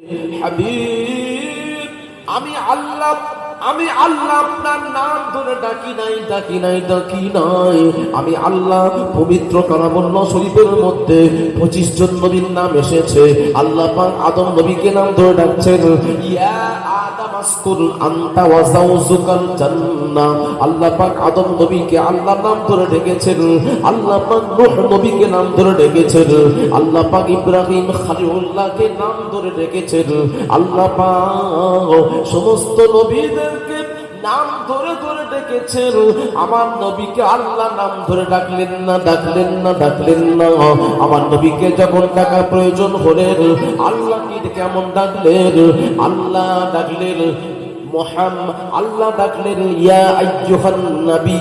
হাবিব, আমি আল্লাহ আপনার নাম ধরে ডাকি নাই। আমি আল্লাহ পবিত্র কালামুল্লাহ শরীফের মধ্যে 25 জন নবীর নাম এসেছে। আল্লাহ পাক আদম নবীকে নাম ধরে ডাকছেন, ইয়া আদম আসকুন আনতা ওয়া যাওজুকাল জান্নাহ। আল্লাহ পাক আদম নবীকে আল্লাহ নাম ধরে ডেকেছেন। আল্লাহ পাক নূহ নবীকে নাম ধরে ডেকেছেন। আল্লাহ পাক ইব্রাহিম খলিলুল্লাহকে নাম ধরে ডেকেছেন। আল্লাহ পাক সমস্ত নবীদের নাম ধরে ধরে ডেকেছেন। আমার নবীকে আল্লাহ নাম ধরে ডাকলেন না। আমার নবীকে যখন ডাকার প্রয়োজন হলেন, আল্লাহ কি কেমন ডাকলেন? আল্লাহ ডাকলেন মুহাম্মদ, আল্লাহ ডাকলেন ইয়া আইয়ুহান নবী,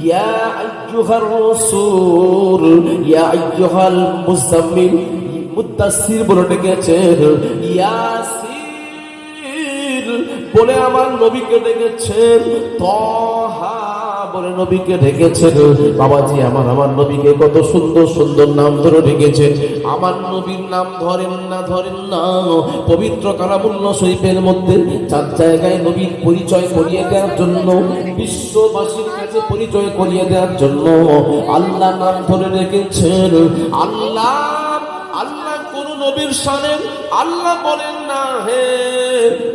ইয়া আইয়ুহার রাসূল, ইয়া আইয়ুহাল মুজাম্মিল, মুদাসসির বলে ডেকেছেন। ইয়াসিন বলে আমার নবীকে ডেকেছেন। তহা বলে নবীকে ডেকেছেন। বাবাজি আমার নবীকে কত সুন্দর সুন্দর নাম ধরে ডেকেছেন। আমার নবীর নাম ধরেন না। পবিত্র কালামুল্লাহ শরীফের মধ্যে 4 জায়গায় নবীর পরিচয় করিয়ে দেওয়ার জন্য, বিশ্ববাসীর কাছে পরিচয় করিয়ে দেওয়ার জন্য আল্লাহ নাম ধরে রেখেছেন। আল্লাহ কোন নবীর শানে আল্লাহ বলেন না, হে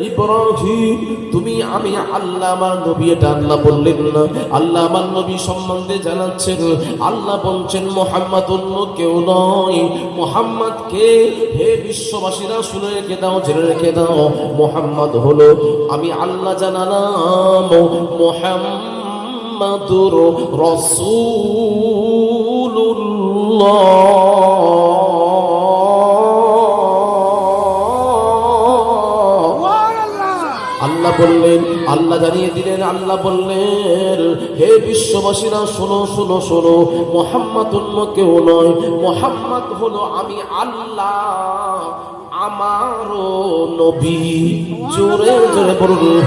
ইব্রাহিম তুমি আমি আল্লাহ আমার নবী, এটা আল্লাহ বললেন না। আল্লাহ আমার নবী সম্বন্ধে জানাচ্ছেন। আল্লাহ বলছেন মুহাম্মাদুন কেউ নয়। মুহাম্মদ কে? হে বিশ্ববাসীরা শুনে রেখে দাও, জেনে রেখে দাও, মুহাম্মদ হলো আমি আল্লাহ জানালাম মুহাম্মাদুর রাসূলুল্লাহ। আল্লাহ জানিয়ে দিলেন, আল্লাহ বললেন হে বিশ্ববাসীরা শোনো, মুহাম্মদ অন্য কেউ নয়, মুহাম্মদ হলো আমি আল্লাহ আমারও নবী। জোরে জোরে বলুন।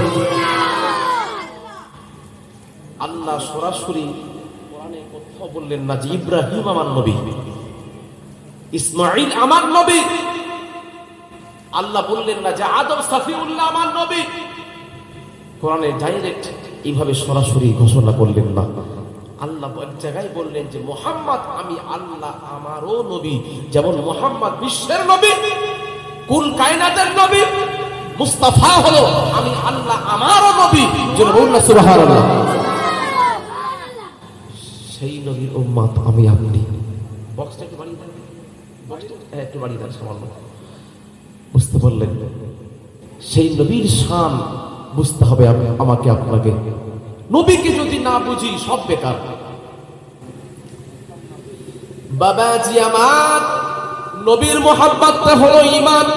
আল্লাহ সরাসরি কোরআনে কথা বললেন না যে ইব্রাহিম আমার নবী, ইসমাঈল আমার নবী। আল্লাহ বললেন না যে আদম সফিউল্লাহ আমার নবী। কোরআনে ডাইরেক্ট এইভাবে সরাসরি ঘোষণা করলেন না। আল্লাহ এক জায়গায় বললেন যে মুহাম্মদ আমি আল্লাহ আমারও নবী। যেমন মুহাম্মদ বিশ্বের নবী, কুল কায়নাতের নবী, মুস্তাফা হলো আমি আল্লাহ আমারও নবী। যেন বলুন না সুবহানাল্লাহ। সেই নবীর উম্মত আমি আপনি। বক্সটা একটু বাড়িয়ে দেন, একটু বাড়িয়ে দেন সামান্য। বুঝতে পারলেন? সেই নবীর শান বুঝতে হবে আমাকে আপনাকে। নবীকে যদি না বুঝি সব বেকার। বাবাজি আমার, নবীর মোহাব্বতটা হলো ঈমান,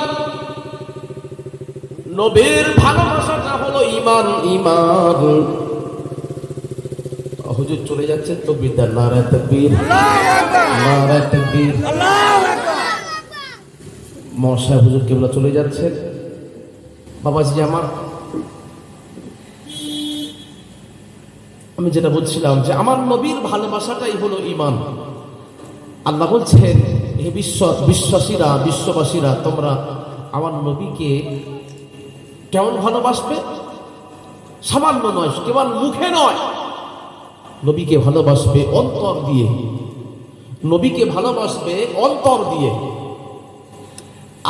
নবীর ভালোবাসাটা হলো ঈমান। হুজুর চলে যাচ্ছে, তাকবীর দেন, নারায়ে তাকবীর, নারায়ে তাকবীর, আল্লাহু আকবার। মশাই হুজুর কেবলা চলে যাচ্ছে। বাবাজি আমার, আমি যেটা বলছিলাম যে আমার নবীর ভালোবাসাটাই হলো ঈমান। আল্লাহ বলছেন হে বিশ্বাসীরা, বিশ্ববাসীরা, তোমরা আমার নবীকে কেমন ভালোবাসবে? সামান্য নয়, কেবল মুখে নয়, নবীকে ভালোবাসবে অন্তর দিয়ে। নবীকে ভালোবাসবে অন্তর দিয়ে।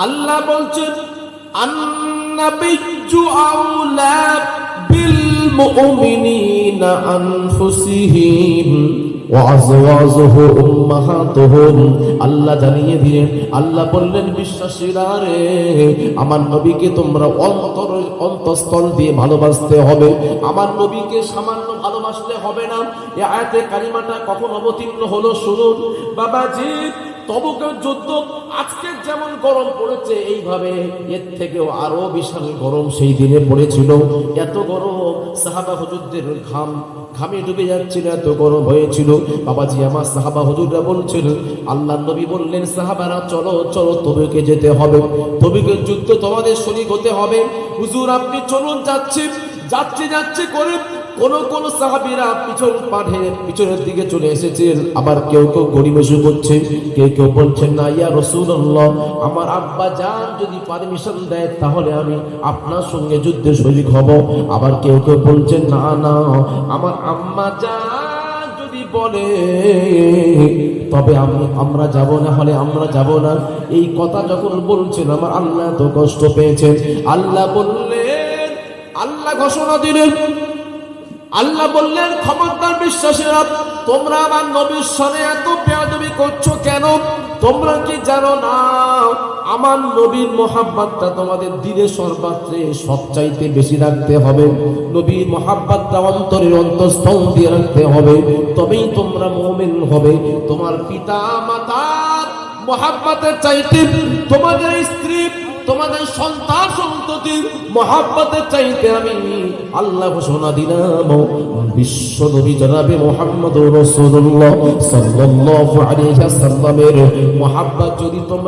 আল্লাহ বলছেন আন-নাবিয়্যু আউলা বিল মুমিনিনা আনফুসিহিম ওয়া আযওয়াজুহু উম্মাহাতুহুম। আল্লাহ জানিয়ে দিলেন, আল্লাহ বললেন বিশ্বাসীরা রে, আমার নবীকে তোমরা অন্তঃস্থল দিয়ে ভালোবাসতে হবে। আমার নবীকে সামান্য ভালোবাসলে হবে না। এই আয়াতে কারিমাটা কখন অবতীর্ণ হলো শুনুন বাবাজি। তবুকের যুদ্ধ আজকে যেমন গরম পড়েছে, এইভাবে এর থেকেও আরো বিশাল গরম সেই দিনে পড়েছিল। এত গরম সাহাবা হুজুরদের ঘামে ডুবে যাচ্ছিল, এত গরম হয়েছিল। বাবাজি আমার সাহাবা হুজুররা বলছিল, আল্লাহ নবী বললেন সাহাবারা চলো তবুকে যেতে হবে, তবুকের যুদ্ধ তোমাদের শরীক হতে হবে। হুজুর আপনি চলুন, যাচ্ছি করে কোন সাহাবীরা পিছনের দিকে চলে এসেছেন, আবার কেউ গড়িমসি করছে, কেউ বলছেন না ইয়া রাসূলুল্লাহ, আমার আব্বা জান যদি পারমিশন দেয় তাহলে আমি আপনার সঙ্গে যুদ্ধে শরীক হব। আবার কেউ বলছেন না আমার আম্মা জান যদি বলে তবে আমরা যাব, না হলে আমরা যাব না। এই কথা যখন বলছেন আমার আল্লাহ তো কষ্ট পেয়েছেন। আল্লাহ বললেন, আল্লাহ ঘোষণা দিলেন, আল্লাহ বললেন খবরদার বিশ্বাসীরা, তোমরা আমার নবীর সামনে এত বেয়াদবি করছো কেন? তোমরা কি জানো না আমার নবীর মোহাব্বতটা তোমাদের দিলে সর্বাত্রে সবচাইতে বেশি রাখতে হবে। নবীর মোহাব্বতটা অন্তরের অন্তঃস্থল দিয়ে রাখতে হবে, তবেই তোমরা মুমিন হবে। তোমার পিতা মাতার মোহাব্বতের চাইতে তোমাদের স্ত্রী, তোমাদের সন্তান সন্ততির মহাব্বতের চাইতে আমি আল্লাহ ঘোষণা দিলাম বিশ্ব নবী জনাবে মুহাম্মদুর রাসূলুল্লাহ সাল্লাল্লাহু আলাইহি ওয়াসাল্লামের মহাব্বত যদি তোমরা